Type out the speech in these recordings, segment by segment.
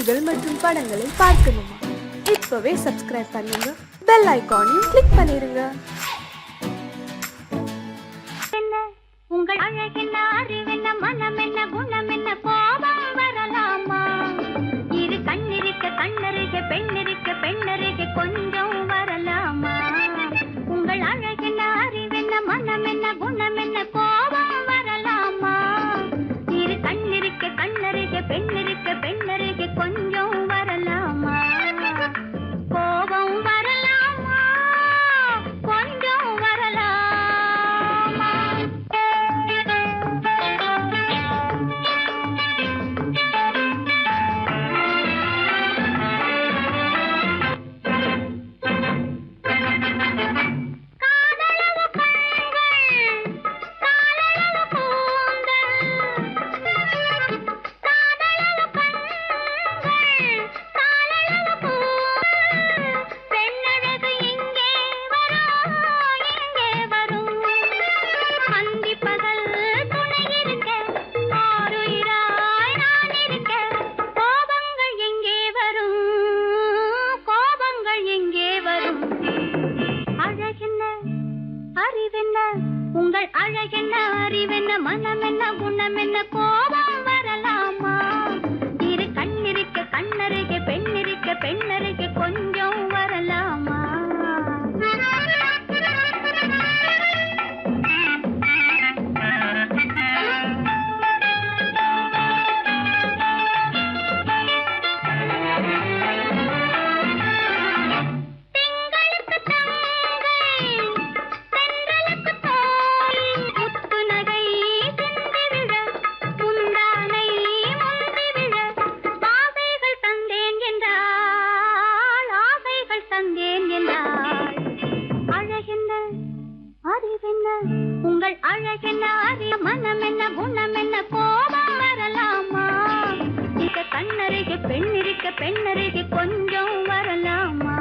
பாடல்கள் மற்றும் படங்களை பார்க்கணுமா? இப்பவே சப்ஸ்கிரைப் பண்ணுங்க, பெல் ஐகானையும் கிளிக் பண்ணிருங்க. உங்கள் அழகென்ன, அறிவென்ன, மனம் என்ன, குணம் என்ன, கோபம் வரலாமா? இரு கண்ணிருக்க கண்ணருக, பெண்ணிருக்க பெண்ணருக, கொஞ்சம் வரலாமா? உங்கள் அழகென்ன, அறிவென்ன, மனம் என்ன, குணம் என்ன, கோபம் வரலாமா? இரு கண்ணிருக்க கண்ணருக, பெண்ணிருக்க பெண்ணருக, கொஞ்சம் வரலாமா? கோபம் வரலாமா? கொஞ்சம் வரலாமா? உங்கள் அழகென்ன, அறிவென்ன, மனம் என்ன, குணம் என்ன, கோபம் வரலாமா? இரு கண்ணிருக்க கண்ணருகே, பெண்ணிருக்க பெண்ணருகே, கொஞ்சம் வரலாமா? உங்கள் அழகென்ன, அறிய, மனம் என்ன, குணம் என்ன, கோபம் வரலாமா? இங்க கண்ணருகே, பெண்ணிருக்க பெண்ணருகே, கொஞ்சம் வரலாமா?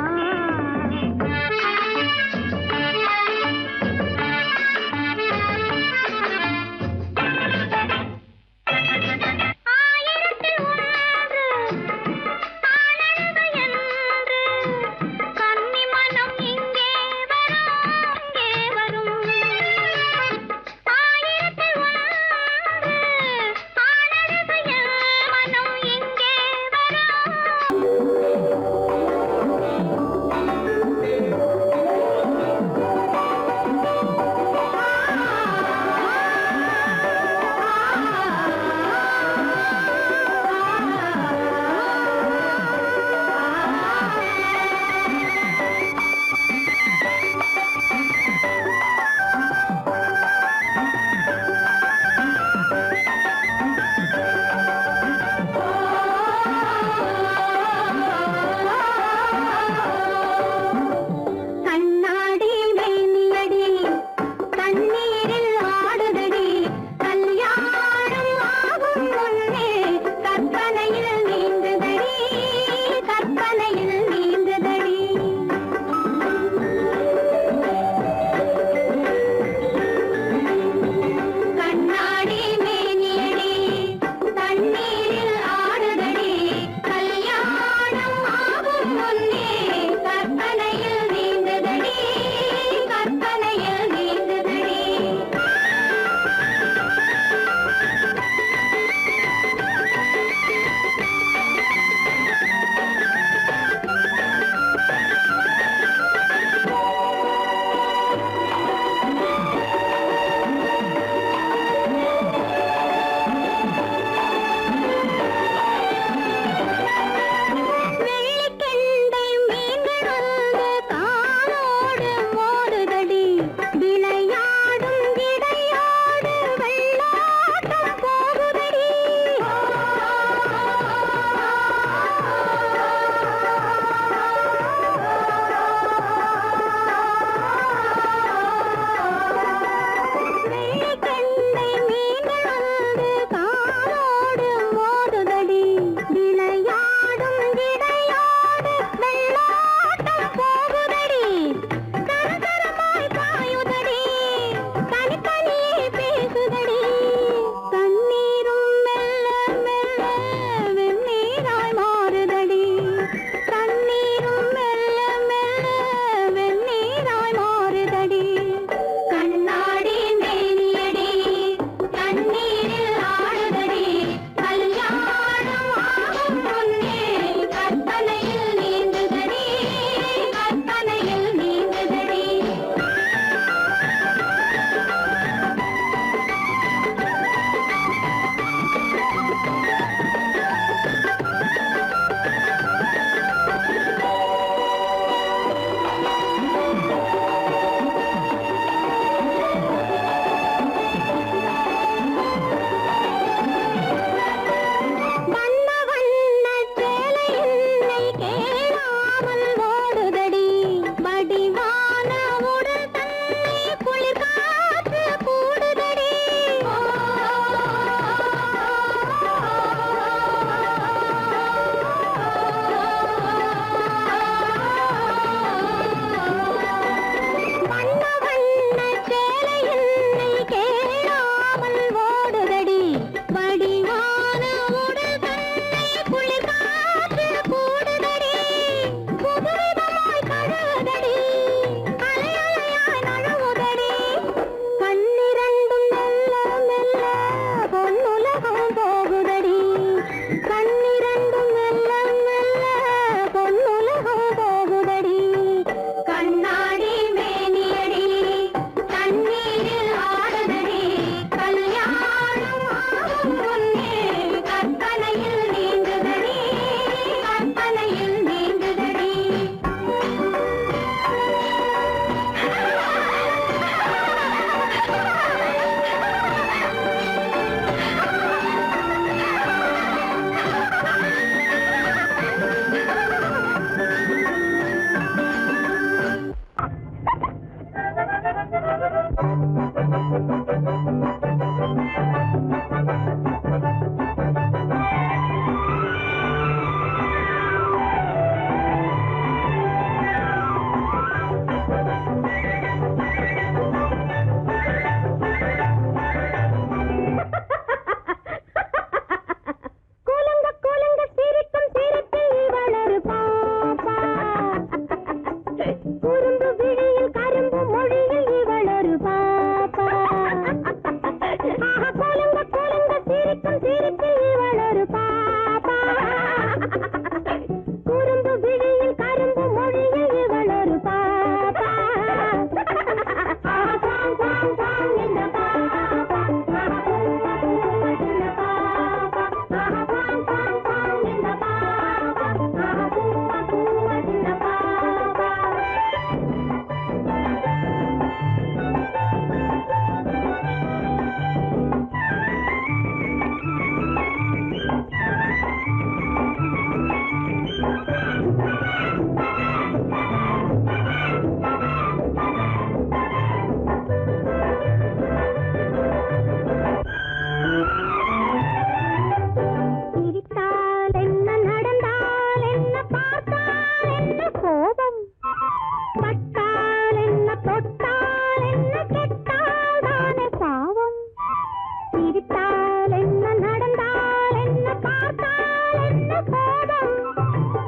கோபம்.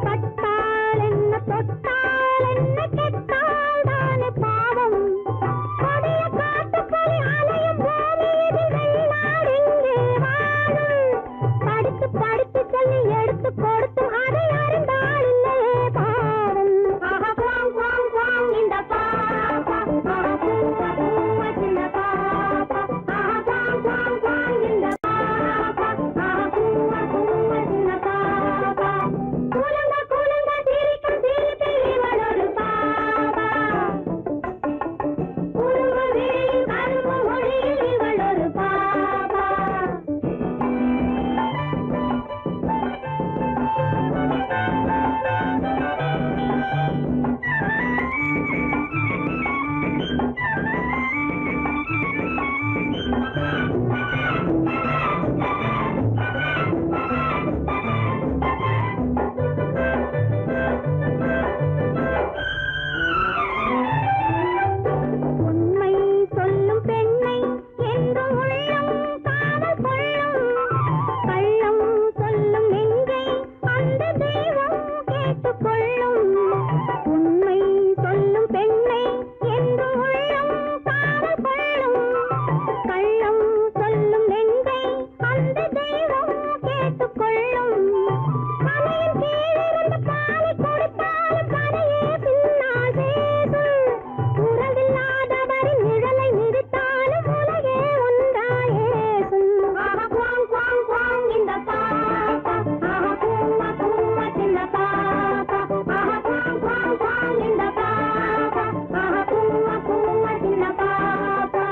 பட்டால் என்ன தொட்டால் என்ன கெட்டால் தானே பாவம். கொடிய காட்டுப்புலி அலையும் பூமி இதில் வெள்ளாடு இங்கே வாழும். படித்து படித்து சொல்லி எடுத்து கொடுத்தும் அதை அறிந்தாள் இல்லையே பாவம். ஆஹா குவாங் குவாங் குவாங் இந்த பாப்பா. ஆஹா பூவா பூவா சின்ன பாப்பா. ஆஹா குவாங் குவாங் குவாங் இந்த பாப்பா. ஆஹா பூவா பூவா சின்ன பாப்பா. கூலுங்க கூலுங்க சிரிக்கும் சிரிப்பில் இவள் ஒரு பாப்பா. குறும்பு விழியில் கரும்பு மொழியில் இவள் ஒரு பாப்பா. உண்மை சொல்லும் பெண்ணை என்றும் உள்ளம் காவல் கொள்ளும். கள்ளம் சொல்லும் நெஞ்சை அந்த தெய்வம் கேட்டுக்கொள்ளும். உண்மை சொல்லும் பெண்ணை என்றும் உள்ளம் காவல் கொள்ளும். கள்ளம் சொல்லும் நெஞ்சை அந்த தெய்வம் கேட்டுக்கொள்ளும். கலையின் கீழிருந்து பாலை கொடுத்தாலும் கதையே பின்னால் பேசும். உறவில்லாதவரின் நிழலை மிதித்தாலும் உலகே ஒன்றாயேசும். ஆஹா குவாங் குவாங் குவாங் இந்த பாப்பா. ஆஹா பூவா பூவா சின்ன பாப்பா. ஆஹா குவாங் குவாங் குவாங் இந்த பாப்பா. ஆஹா பூவா பூவா சின்ன பாப்பா.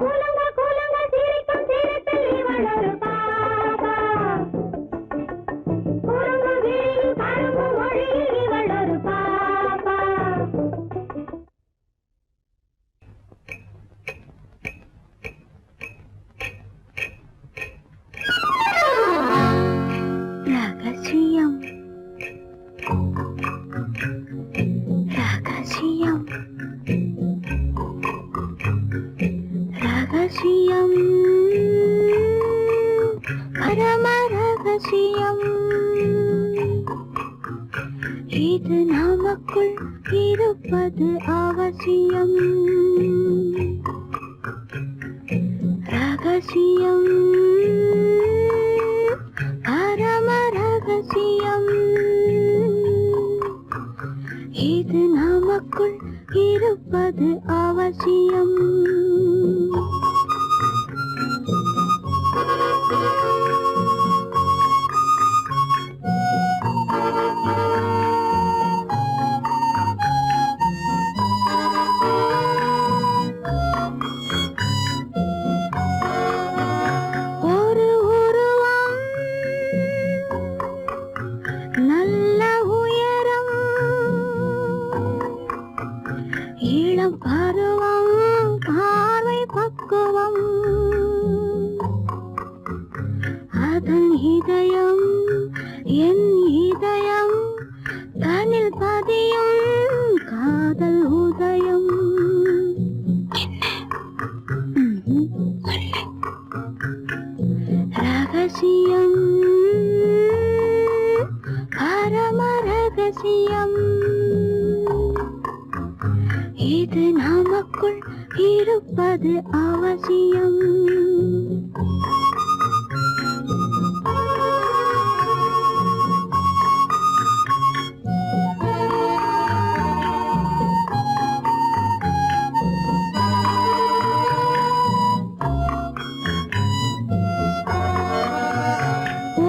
கூலுங்க கூலுங்க சிரிக்கும் சிரிப்பில் இவள் ஒரு பாப்பா. குறும்பு விழியில் கரும்பு மொழியில் இவள் ஒரு பாப்பா. ரகசியம் ரகசியம் ரகசியம் பரம ரகசியம். இது நமக்குள் இருப்பது அவசியம். ரகசியம் பரம ரகசியம். இது நமக்குள் இருப்பது அவசியம். ஒரு உருவம் நல்ல உயரம். இளம் பருவம் பார்வை பக்குவம். அதன் இதயம் என் இதயம் தனில் பதியும் காதல் உதயம். ரகசியம் பரம ரகசியம். இது நமக்குள் இருப்பது அவசியம்.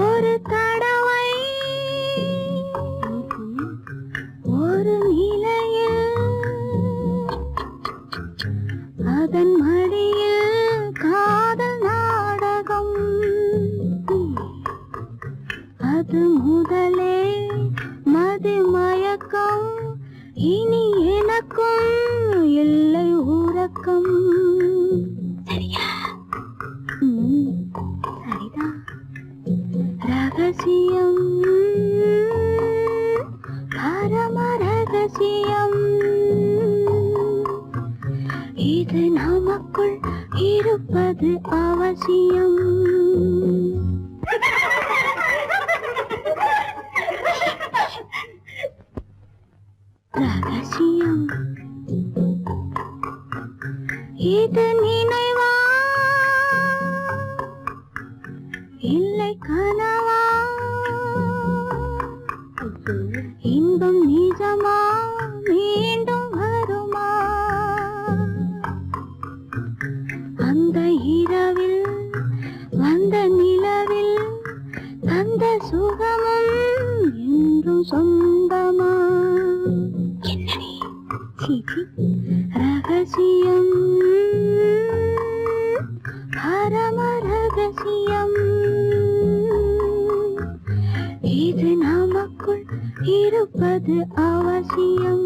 ஒரு தடவை ஒரு நிலையில் அதன் மடியில் காதல் நாடகம். அது முதலே மதிமயக்கம். இனி எனக்கும் இல்லை உறக்கம். சரியா? சரிதான். ரகசியம் பரம ரகசியம். இது நமக்குள் இருப்பது அவசியம். ரகசியம் இது நினைவா இல்லை கனவா இன்பம் நிஜமா மீண்டும் வருமா அந்த இரவில் வந்த நிலவில் தந்த சுகமும் என்றும் சொந்தமா என்னடி சீச்சி ரகசியம் பரம ரகசியம் இது நமக்குள் இருப்பது அவசியம்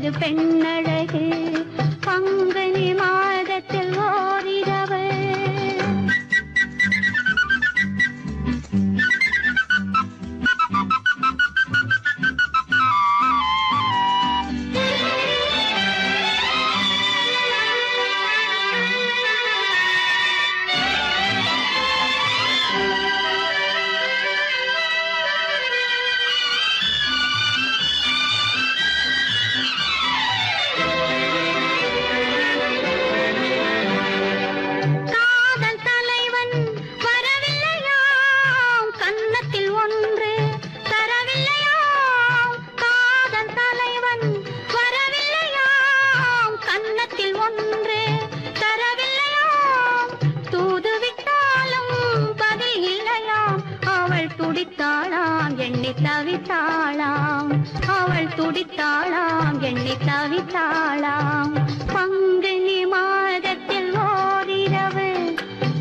தவித்தது பெண்ணழகு பங்குனி மாதத்தில் ஓரிரவு தவித்தாளாம் அவள் துடித்தாளாம் எண்ணி தவித்தாளாம் பங்குனி மாதத்தில் ஓரிரவு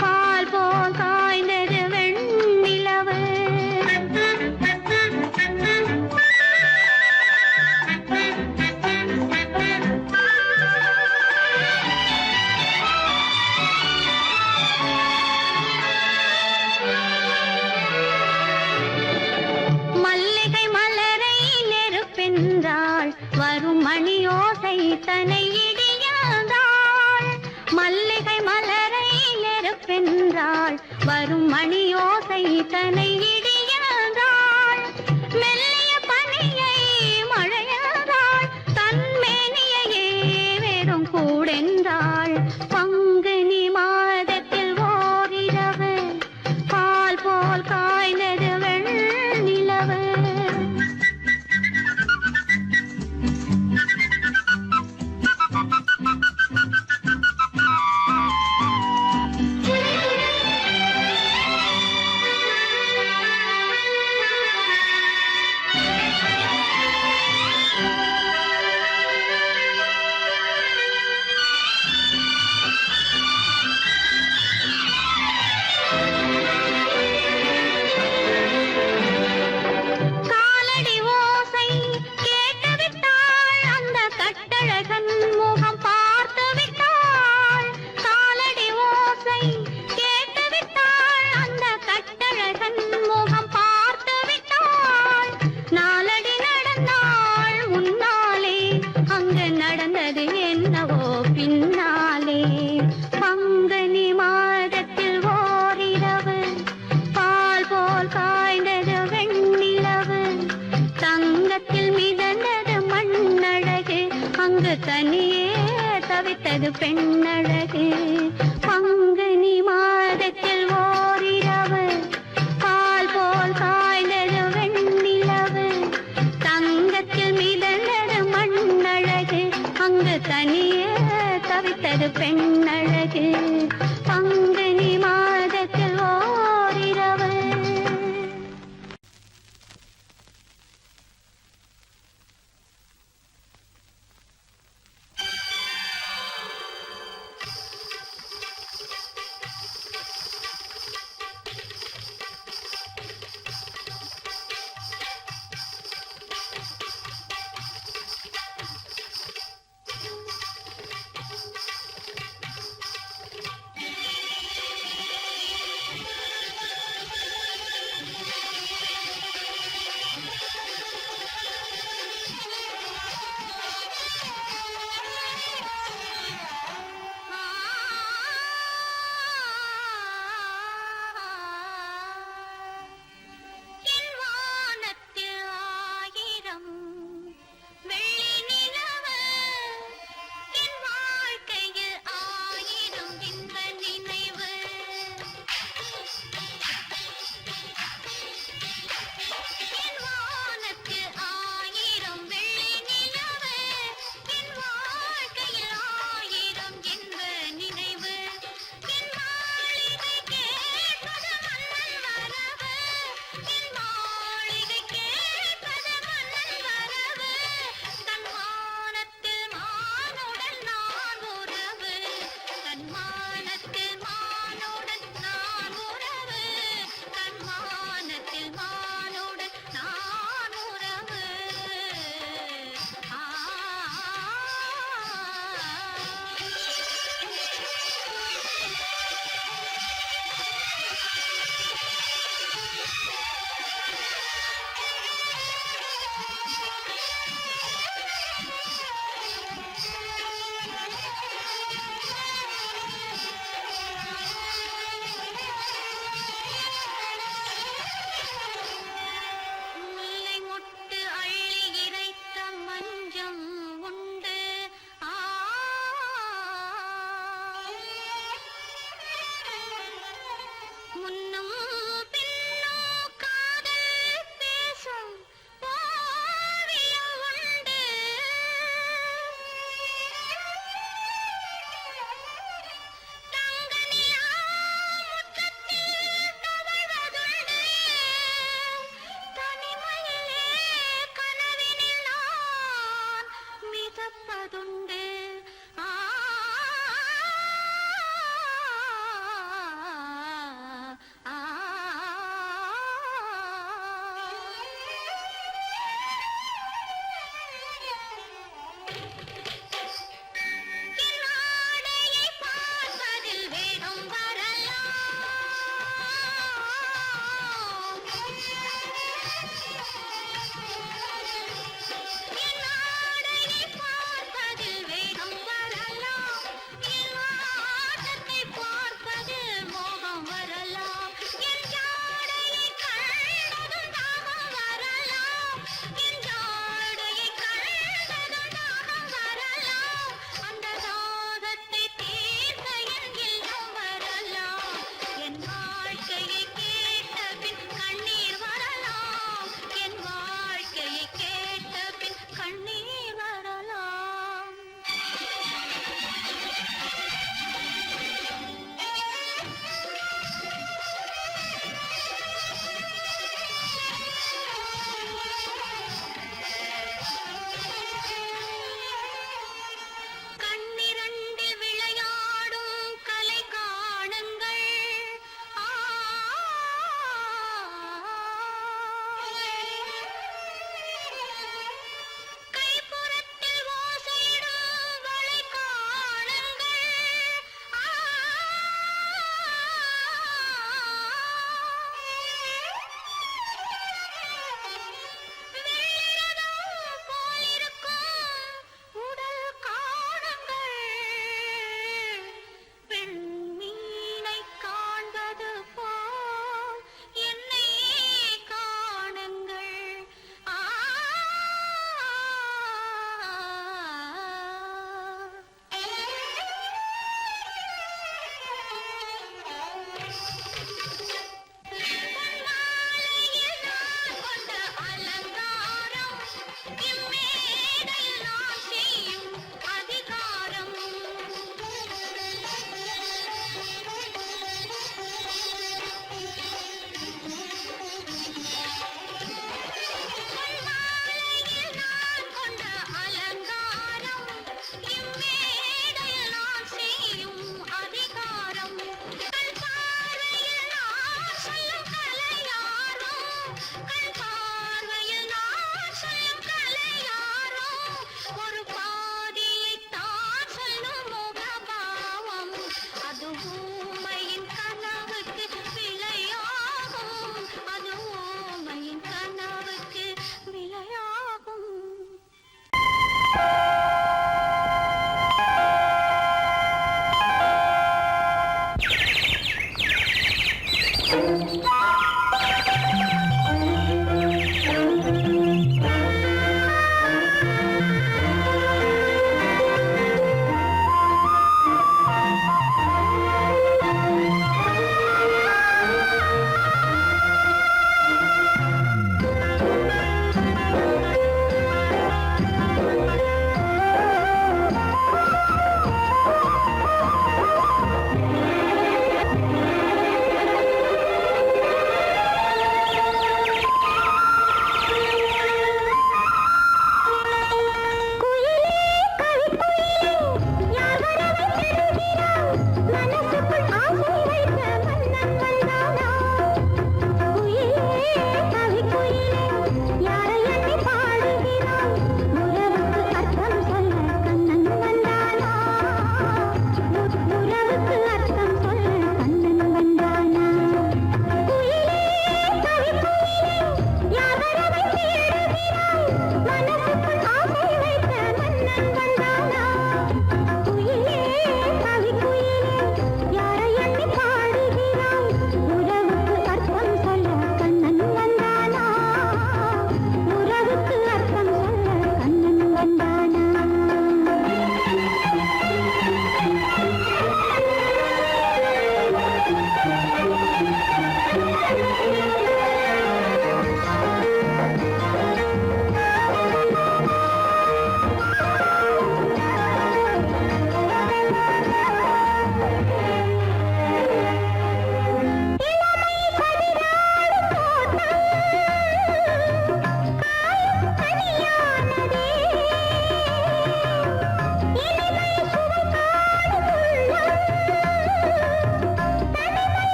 பால் போல் காய்ந்தது வெண்ணிலவு வரும் மணியோசை தனை இடியாதாள் மல்லிகை மலரை நெருப்பென்றாள் வரும் மணியோசை தனை இடியாதாள் மெல்லிய பனியை மழையாதாள் தன்மேனியையே வெறும் கூடென்றாள் பங்குனி மாதத்தில் ஓரிரவு பால் போல் காய்ந்தது வெண்ணிலவு நடந்தது என்னவோ பின்னாலே பங்குனி மாதத்தில் ஓரிரவு பால் போல் காய்ந்தது வெண்ணிலவு தங்கத்தில் மிதந்தது மண்ணழகு அங்கு தனியே தவித்தது பெண்ணழகு பங்குனி மாதத்தில் ஓரிரவு பால் போல் காய்ந்தது வெண்ணிலவு தங்கத்தில் மிதந்தது மண்ணழகு அங்கு தனியே தவித்தது பெண்ணழகு பங்குனி மாதத்தில் ஓரிரவு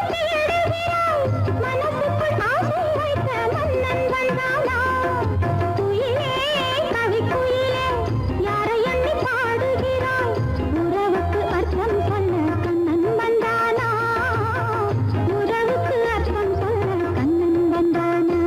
தேடுகிறாய் மனசுக்குள் ஆசை வைத்த மன்னன் வந்தானா குயிலே கவிக்குயிலே யாரை எண்ணி பாடுகிறாய் உறவுக்கு அர்த்தம் சொல்ல கண்ணன் வந்தானா உறவுக்கு அர்த்தம் சொல்ல கண்ணன் வந்தானா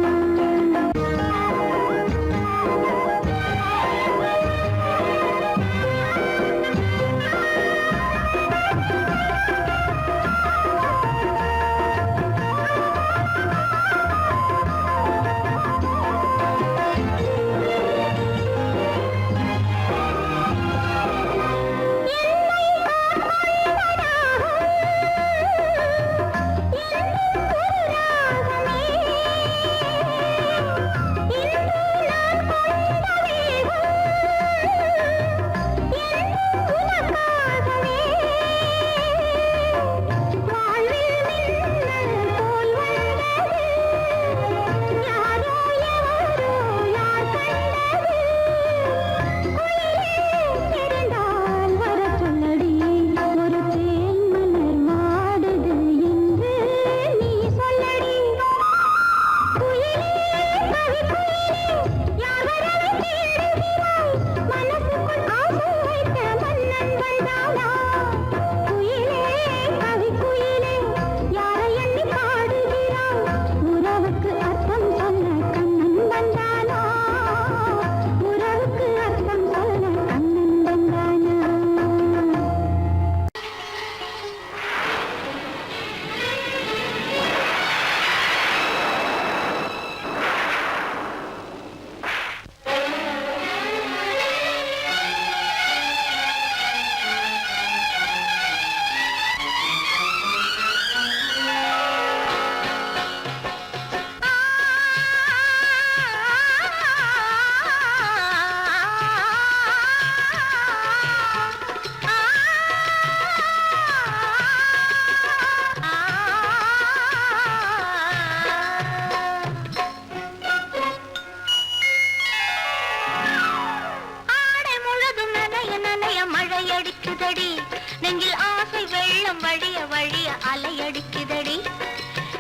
நெஞ்சில் ஆசை வெள்ளம் வழிய வழிய அலையடிக்குதடி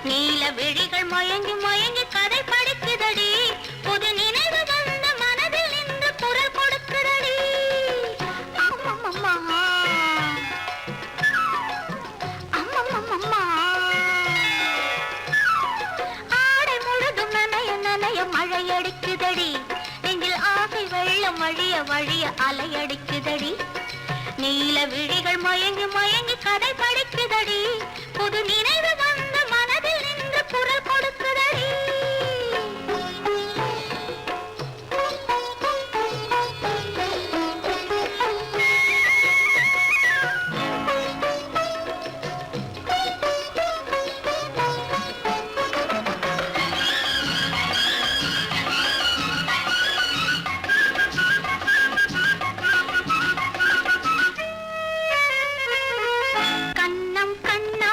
நீல விழிகள் மயங்கி மயங்கி கதை படிக்குதடி புது நினைவு வந்த மனதில் நின்று குரல் கொடுக்குதடி அம்மம்மம்மா அம்மம்மம்மா ஆடை முழுதும் நனைய நனைய மழையடிக்குதடி நெஞ்சில் ஆசை வெள்ளம் வழிய வழிய அலையடிக்குதடி நீல விழிகள் மயங்கி மயங்கி கதை படிக்குதடி புது நினைவு வந்த மனதில் நின்று குரல் கொடுக்குதடி கண்ணம் கண்ணா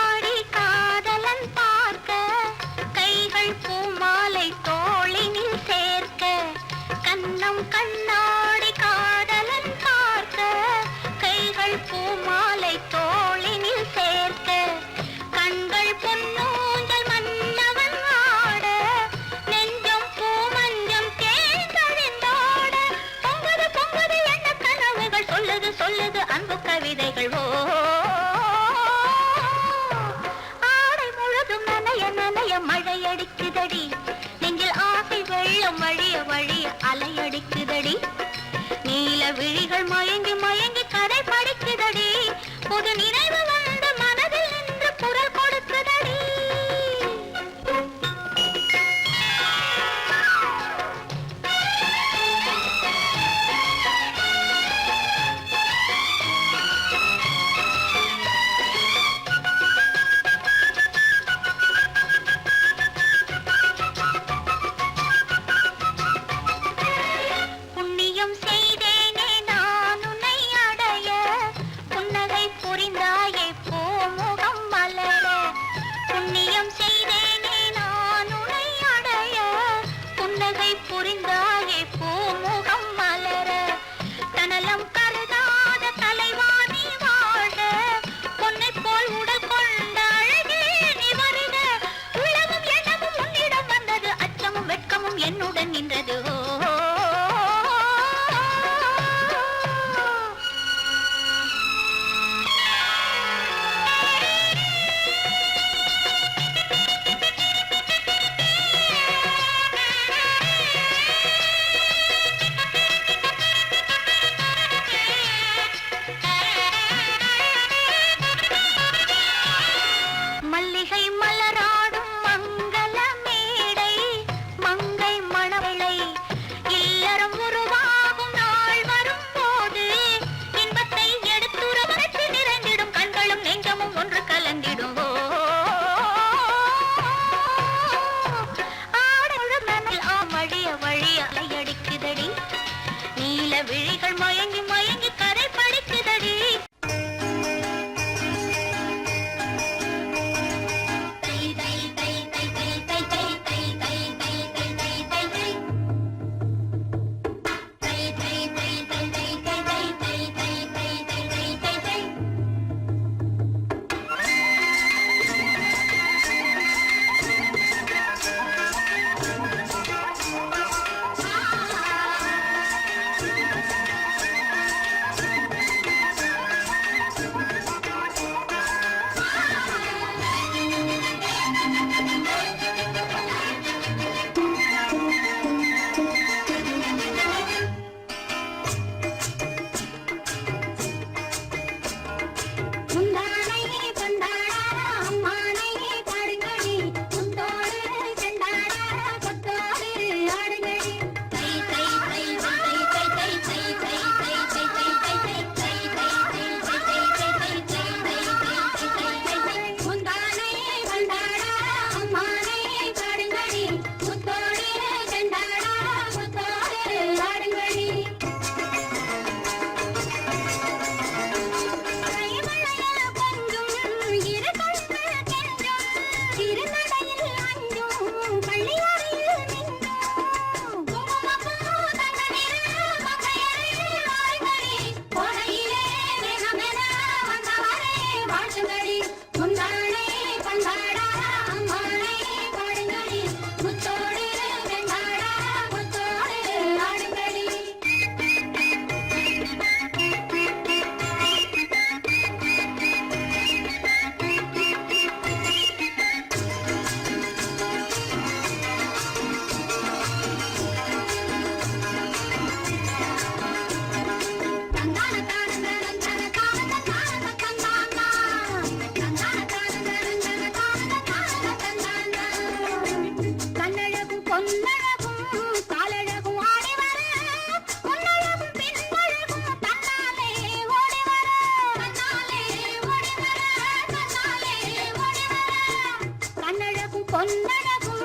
பொன்னழகும்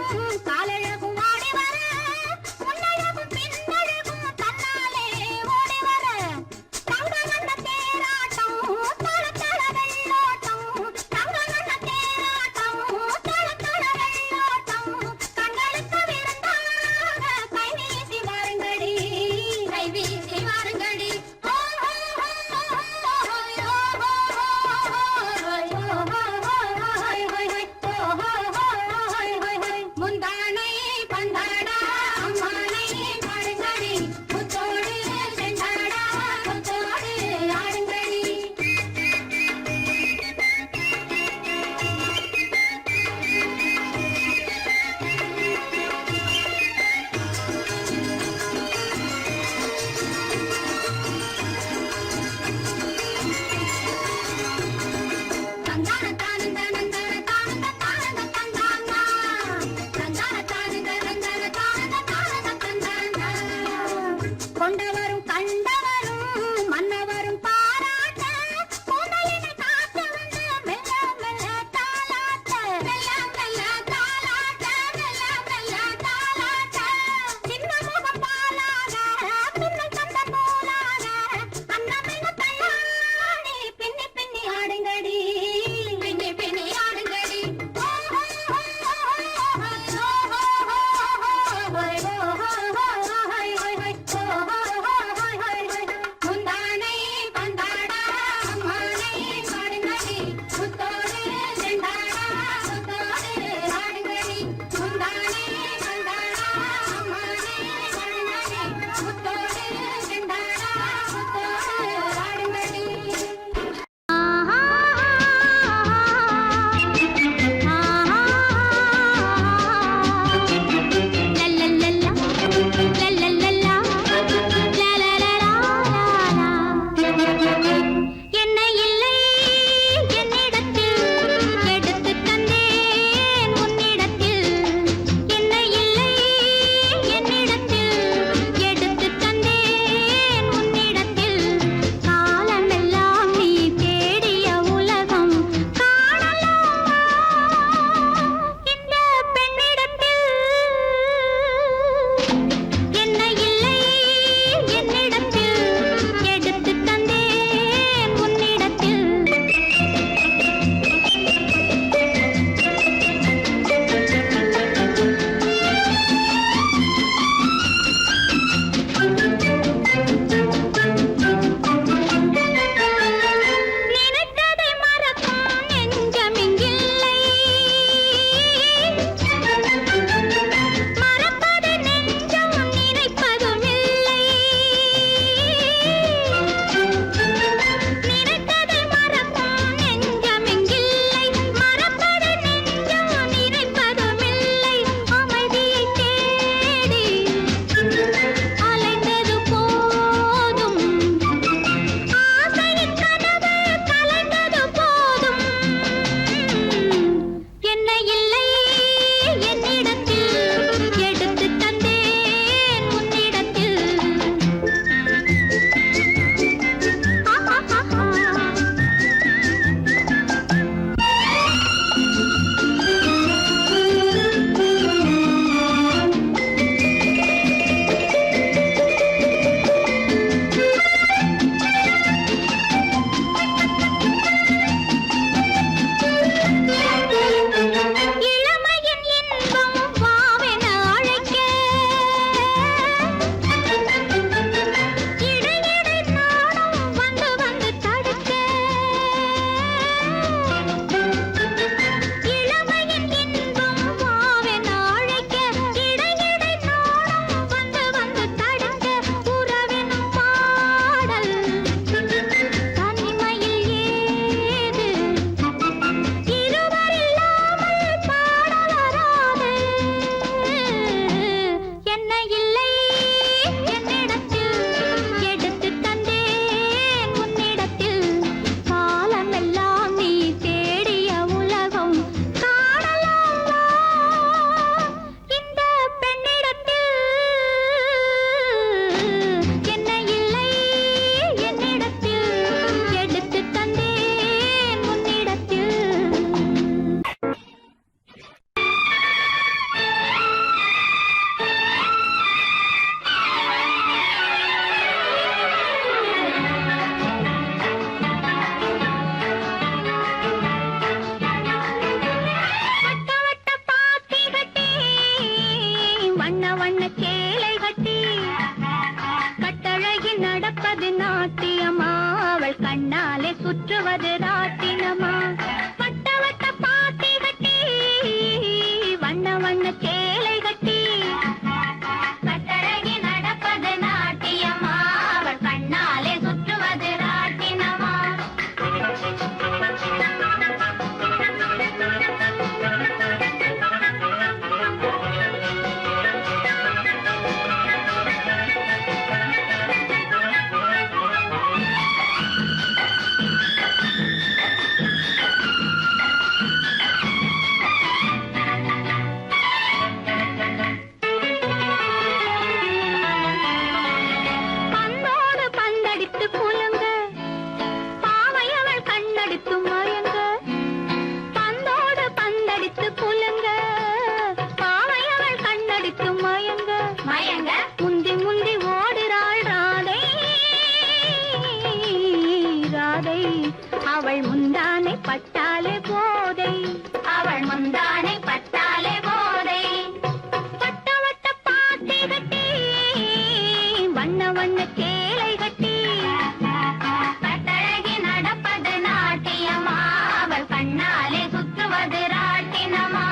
காலழகும் ஆடி வர முன்னழகும் பின்னழகும் தன்னாலே ஓடி வர தங்க நல்ல தேராட்டம் தள தள வெள்ளோட்டம் தங்க நல்ல தேராட்டம் தள தள வெள்ளோட்டம் கண்களுக்கு விருந்தாக கை வீசி வாருங்கடி கை வீசி வாருங்கடி வண்ண சேலை கட்டி கட்டழகி நடப்பது நாட்டியமா அவள் கண்ணாலே சுற்றுவது ராட்டினமா வட்ட வட்ட பாத்தி கட்டி வண்ண வண்ண சேலை கட்டி கட்டழகி நடப்பது நாட்டியமா அவள் கண்ணாலே சுற்றுவது ராட்டினமா அவள் முந்தானை பட்டாலே போதை அவள் முந்தானை பட்டாலே போதை வட்ட வட்ட பாத்தி கட்டி வண்ண வண்ண சேலை கட்டி கட்டழகி நடப்பது நாட்டியமா அவள் கண்ணாலே சுற்றுவது ராட்டினமா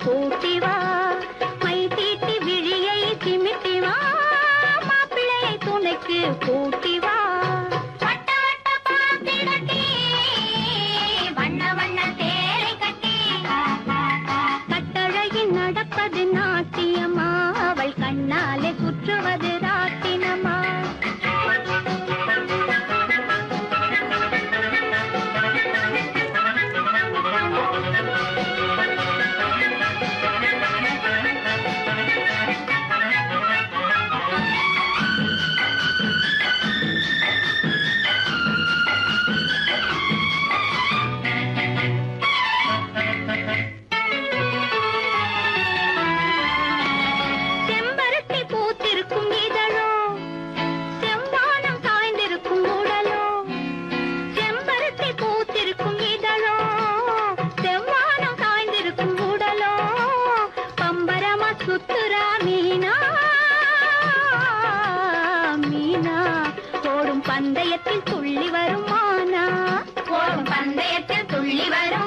கூட்டிவா மை தீட்டி விழியை சிமிட்டிவா மாப்பிள்ளையை துணைக்கு கூட்டிவா வட்ட வட்ட பாத்தி கட்டி வண்ண வண்ண சேலை கட்டி கட்டழகி நடப்பது நாட்டியமா அவள் கண்ணாலே சுற்றுவது ராட்டினமா சுத்துரா மீனா மீனா ஓடும் பந்தயத்தில் துள்ளி வரும் மானா ஓடும் பந்தயத்தில் துள்ளி வரும்